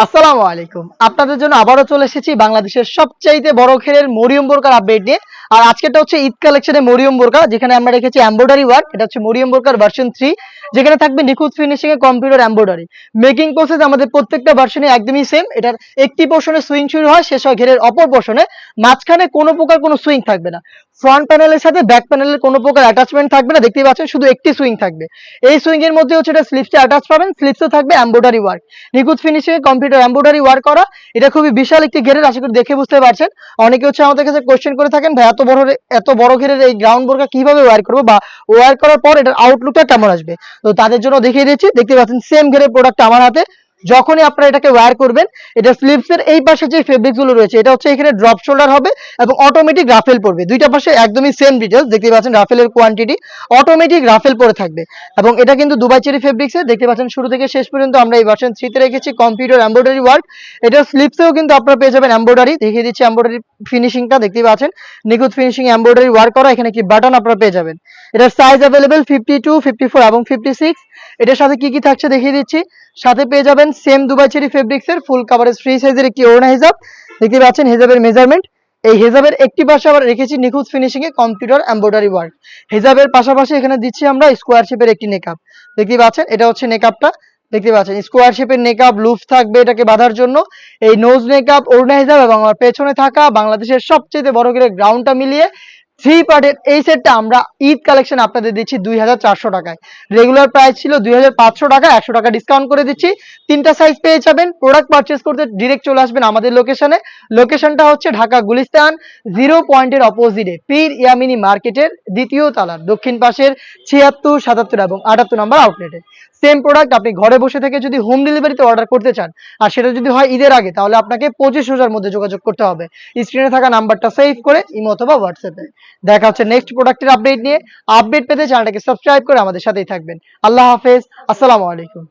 আসসালামু আলাইকুম। আপনাদের জন্য আবারও চলে এসেছি বাংলাদেশের সবচাইতে বড় ঘেরের মরিয়ম বোরকার আপডেট নিয়ে। আর আজকেরটা হচ্ছে ঈদ কালেকশনের মরিয়ম বোরকা, যেখানে আমরা রেখেছি এমব্রয়ডারি ওয়ার্ক। এটা হচ্ছে মরিয়ম বোরকার ভার্সন 3, যেখানে থাকবে নিখুঁত finishing a computer embroidery. Making process আমাদের প্রত্যেকটা ভার্সনে একদমই সেম। এটার একটি পোর্শনে সুইং শুরু হয়, শেষ হয় ঘেরের অপর পোর্শনে। মাঝখানে কোনো প্রকার কোনো সুইং থাকবে না। ফ্রন্ট প্যানেলের সাথে ব্যাক প্যানেলের কোনো প্রকার অ্যাটাচমেন্ট থাকবে না, দেখতেই পাচ্ছেন শুধু একটি সুইং থাকবে। এই সুইং এর মধ্যে হচ্ছে এটা স্লিপসে অ্যাটাচ পাবেন, স্লিপসে থাকবে এমব্রয়ডারি ওয়ার্ক, নিখুঁত finishing a computer embroidery work করা। এটা খুবই বিশাল একটি ঘেরের, আশা করি দেখে বুঝতে পারছেন। অনেকে হচ্ছে আমাদের কাছে কোশ্চেন করে থাকেন, ভাই এত বড় ঘেরের এই গ্রাউন্ড বোরকা কিভাবে ওয়্যার করবো, বা ওয়্যার করার পর এটার আউটলুকটা কেমন আসবে। তো তাদের জন্য দেখিয়ে দিচ্ছি, দেখতে পাচ্ছেন সেম ঘেরের প্রোডাক্ট আমার হাতে। যখনই আপনারা এটাকে ওয়্যার করবেন, এটা স্লিভসের এই পাশে যে ফেব্রিক গুলো রয়েছে, এটা হচ্ছে এখানে ড্রপ শোল্ডার হবে এবং অটোমেটিক রাফেল পড়বে। দুইটা পাশে একদমই সেম ডিটেলস, দেখতে পাচ্ছেন রাফেলের কোয়ান্টিটি, অটোমেটিক রাফেল পড়ে থাকবে। এবং এটা কিন্তু দুবাই চেরি ফেব্রিক্সে, দেখতে পাচ্ছেন শুরু থেকে শেষ পর্যন্ত আমরা এই ভার্সন 3 তে রেখেছি কম্পিউটার এমব্রয়ডারি ওয়ার্ক। এটা স্লিপসেও কিন্তু আপনারা পেয়ে যাবেন এমব্রয়ডারি, দেখিয়ে দিচ্ছি এমব্রয়ডারি ফিনিশিংটা, দেখতেই পাচ্ছেন নিখুঁত ফিনিশিং এমব্রয়ডারি ওয়ার্ক করা। এখানে কি বাটন আপনারা পেয়ে যাবেন। এটার সাইজ অ্যাভেলেবেল 52, 54 এবং 56। এটার সাথে কি কি থাকছে দেখিয়ে দিচ্ছি। সাথে পেয়ে যাবেন সেম দুবাই চেরি ফেব্রিক্স এর ফুল কাভারেজ ফ্রি সাইজের একটি ওড়না হিজাব, দেখতে পাচ্ছেন হিজাবের মেজারমেন্ট। এই হিজাবের একটি পাশে আবার রেখেছি নিখুঁত finishing a computer embroidery work. হিজাবের পাশাপাশি এখানে দিচ্ছি আমরা স্কোয়ার শেপের একটি নেকআপ, দেখতে পাচ্ছেন এটা হচ্ছে নেকআপটা, দেখতে পাচ্ছেন স্কোয়ার শেপের নেকআপ, লুপ থাকবে এটাকে বাঁধার জন্য। এই নোজ নেকআপ, ওড়না হিজাব এবং আমার পেছনে থাকা বাংলাদেশের সবচেয়ে বড় করে গ্রাউন্ডটা মিলিয়ে 3 পার্টের এই সেটটা আমরা ঈদ কালেকশন আপনাদের দিচ্ছি 2400 টাকায়। রেগুলার প্রাইস ছিল 2500 টাকা, 100 টাকা ডিসকাউন্ট করে দিচ্ছি। তিনটা সাইজ পেয়ে যাবেন। প্রোডাক্ট পারচেজ করতে ডিরেক্ট চলে আসবেন আমাদের লোকেশনে। লোকেশনটা হচ্ছে ঢাকা গুলিস্তান 0 পয়েন্টের অপোজিটে পীর ইয়ামিনী মার্কেটের দ্বিতীয় তলার দক্ষিণ পাশের 76, 77 এবং 78 নম্বর আউটলেটে। সেম প্রোডাক্ট আপনি ঘরে বসে থেকে যদি হোম ডেলিভারিতে অর্ডার করতে চান, আর সেটা যদি হয় ঈদের আগে, তাহলে আপনাকে 25,000 মধ্যে যোগাযোগ করতে হবে। স্ক্রিনে থাকা নাম্বারটা সেভ করে ইমো অথবা হোয়াটসঅ্যাপে। দেখা হচ্ছে নেক্সট প্রোডাক্টের আপডেট নিয়ে। আপডেট পেতে চ্যানেলটাকে সাবস্ক্রাইব করে আমাদের সাথেই থাকবেন। আল্লাহ হাফেজ, আসসালামু আলাইকুম।